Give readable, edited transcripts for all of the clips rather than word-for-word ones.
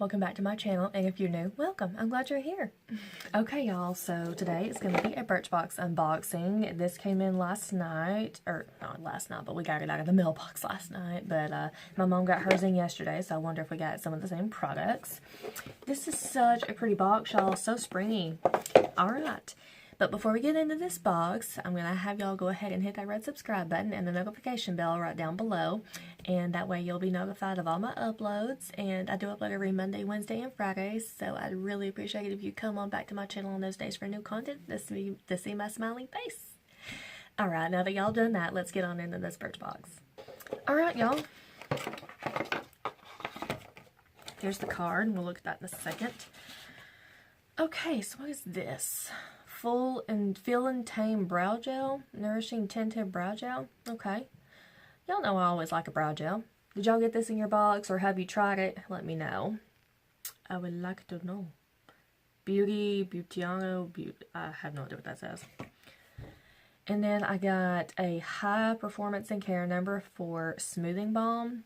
welcome back to my channel, and if you're new, welcome. I'm glad you're here. Okay, y'all, so today it's going to be a Birchbox unboxing. This came in last night, or not last night, but we got it out of the mailbox last night, but my mom got hers in yesterday, so I wonder if we got some of the same products. This is such a pretty box, y'all, so springy. Alright. But before we get into this box, I'm going to have y'all go ahead and hit that red subscribe button and the notification bell right down below. And that way you'll be notified of all my uploads. And I do upload every Monday, Wednesday, and Friday. So I'd really appreciate it if you come on back to my channel on those days for new content to see my smiling face. Alright, now that y'all done that, let's get on into this Birchbox. Alright, y'all. Here's the card. We'll look at that in a second. Okay, so what is this? Full and Feel and Tame Brow Gel. Nourishing Tinted Brow Gel. Okay. Y'all know I always like a brow gel. Did y'all get this in your box or have you tried it? Let me know. I would like to know. Beautiano. I have no idea what that says. And then I got a High Performance and Care number 4 Smoothing Balm.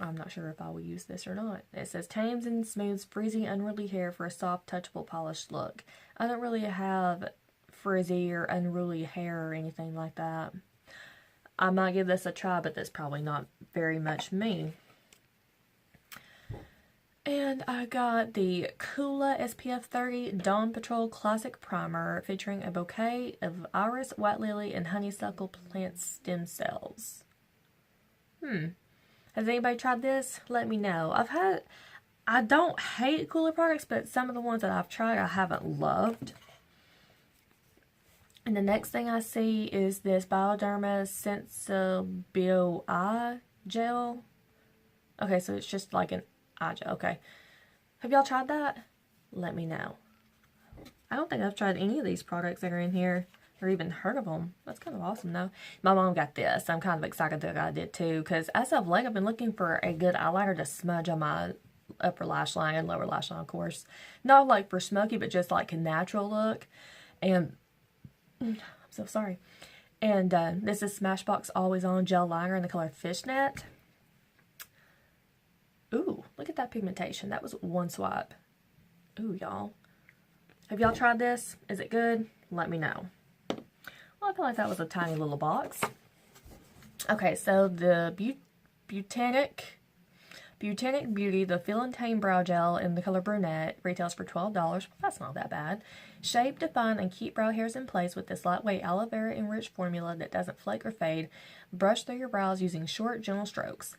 I'm not sure if I will use this or not. It says, tames and smooths frizzy, unruly hair for a soft, touchable, polished look. I don't really have frizzy or unruly hair or anything like that. I might give this a try, but that's probably not very much me. And I got the Coola SPF 30 Dawn Patrol Classic Primer featuring a bouquet of iris, white lily, and honeysuckle plant stem cells. Has anybody tried this? Let me know. I don't hate Coola products, but some of the ones that I've tried I haven't loved. And the next thing I see is this Bioderma Sensibio Eye Gel. Okay, so it's just like an eye gel. Okay. Have y'all tried that? Let me know. I don't think I've tried any of these products that are in here or even heard of them. That's kind of awesome though. My mom got this. I'm kind of excited that I did too, because as of late I've been looking for a good eyeliner to smudge on my upper lash line and lower lash line, of course. Not like for smoky, but just like a natural look. And I'm so sorry. And this is Smashbox Always On Gel Liner in the color Fishnet. Ooh, look at that pigmentation. That was one swipe. Ooh, y'all. Have y'all tried this? Is it good? Let me know. Well, I feel like that was a tiny little box. Okay, so the Botanic Beauty, the Feel and Tame Brow Gel in the color Brunette, retails for $12. That's not that bad. Shape, define, and keep brow hairs in place with this lightweight aloe vera enriched formula that doesn't flake or fade. Brush through your brows using short, gentle strokes.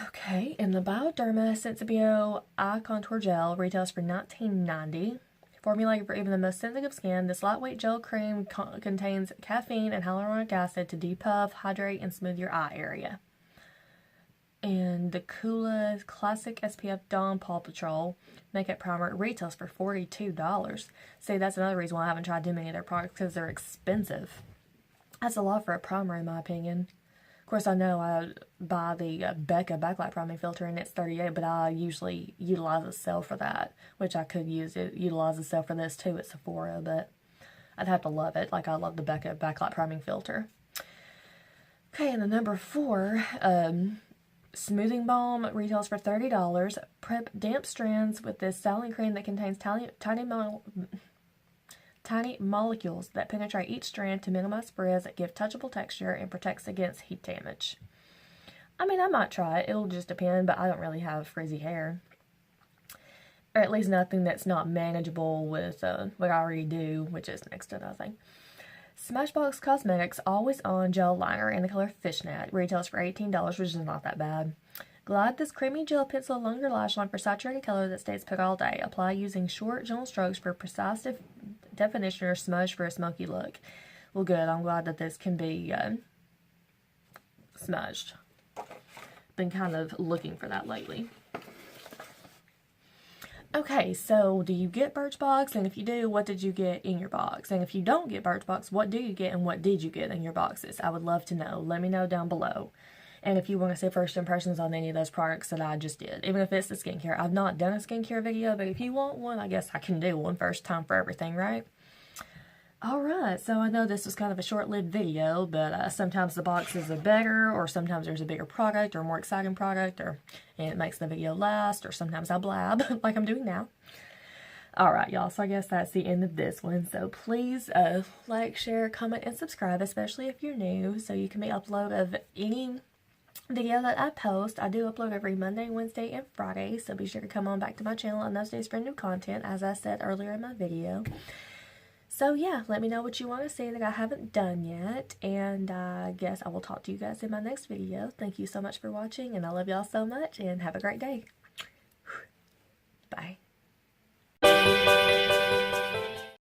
Okay, and the Bioderma Sensibio Eye Contour Gel retails for $19.90. Formulated for even the most sensitive skin, this lightweight gel cream contains caffeine and hyaluronic acid to depuff, hydrate, and smooth your eye area. And the Coola Classic SPF Dawn Paw Patrol Makeup Primer retails for $42. See, that's another reason why I haven't tried too many of their products, because they're expensive. That's a lot for a primer, in my opinion. Of course, I know I buy the Becca Backlight Priming Filter and it's $38, but I usually utilize a sale for that, which I could utilize a sale for this too at Sephora, but I'd have to love it. Like, I love the Becca Backlight Priming Filter. Okay, and the number 4, Smoothing Balm retails for $30. Prep damp strands with this styling cream that contains tiny molecules that penetrate each strand to minimize frizz, that give touchable texture, and protects against heat damage. I mean, I might try it. It'll just depend, but I don't really have frizzy hair. Or at least nothing that's not manageable with what I already do, which is next to nothing. Smashbox Cosmetics Always On Gel Liner in the color Fishnet retails for $18, which is not that bad. Glide this creamy gel pencil along your lash line for saturated color that stays put all day. Apply using short, gentle strokes for precise definition or smudge for a smoky look. Well, good. I'm glad that this can be smudged. Been kind of looking for that lately. Okay, so do you get Birchbox? And if you do, what did you get in your box? And if you don't get Birchbox, what do you get and what did you get in your boxes? I would love to know. Let me know down below. And if you want to see first impressions on any of those products that I just did, even if it's the skincare. I've not done a skincare video, but if you want one, I guess I can do one. First time for everything, right? Alright, so I know this was kind of a short-lived video, but sometimes the boxes are better, or sometimes there's a bigger product, or a more exciting product, and it makes the video last, or sometimes I blab, like I'm doing now. Alright, y'all, so I guess that's the end of this one. So please like, share, comment, and subscribe, especially if you're new, so you can make upload of any video that I post. I do upload every Monday, Wednesday, and Friday, so be sure to come on back to my channel on those days for new content, as I said earlier in my video. So yeah, let me know what you want to see that I haven't done yet, and I guess I will talk to you guys in my next video. Thank you so much for watching, and I love y'all so much, and have a great day. Bye.